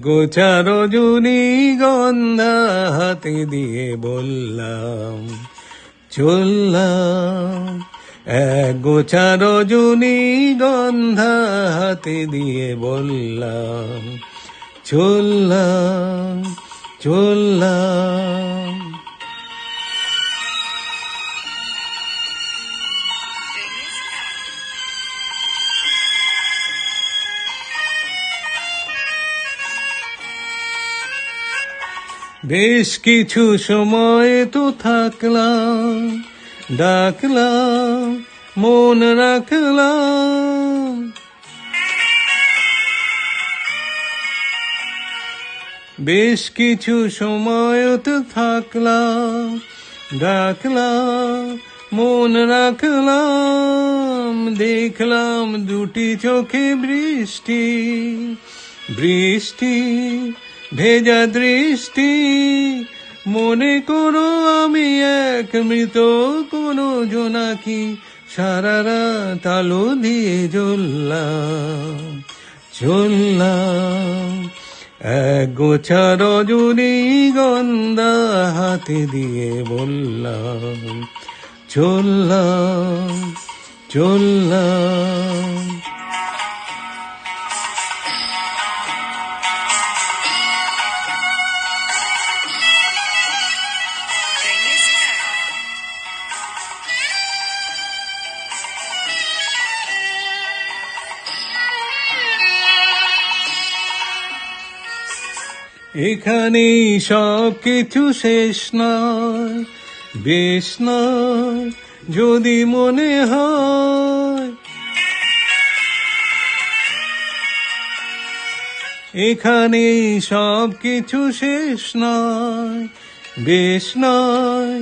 গোছা রজনীগন্ধা হাতে দিয়ে বললাম চললাম, এক গোছা রজনীগন্ধা হাতে দিয়ে বললাম চললাম চললাম। বেশ কিছু সময় তো থাকলাম, ডাকলাম মন রাখলাম, বেশ কিছু সময় তো থাকলাম, ডাকলাম মন রাখলাম, দেখলাম দুটি চোখে বৃষ্টি, বৃষ্টি ভেজা দৃষ্টি, মনে করো আমি এক মৃত কোনো জোনাকি, সারা রাত আলো দিয়ে জ্বললাম চললাম, এক গোছা রজনীগন্ধা হাতে দিয়ে বললাম চললাম চললাম। এখানেই সব কিছু শেষ নয়, বেশ নয় যদি মনে হয়, এখানেই সব কিছু শেষ নয়, বেশ নয়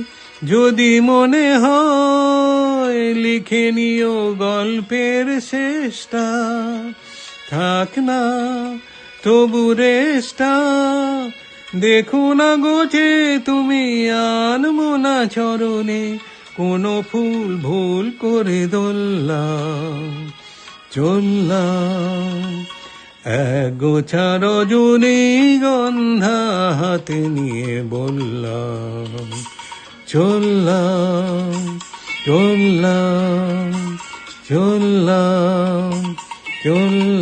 যদি মনে হয়, লিখে নিও গল্পের শেষটা, থাক না তবু রেশটা, দেখো না গোছে তুমি আনমো না চরণে, কোনো ফুল ভুল করে ধরলাম চললাম, এক গোছা রজনীগন্ধা হাতে নিয়ে বললাম চললাম চললাম চললাম চললাম।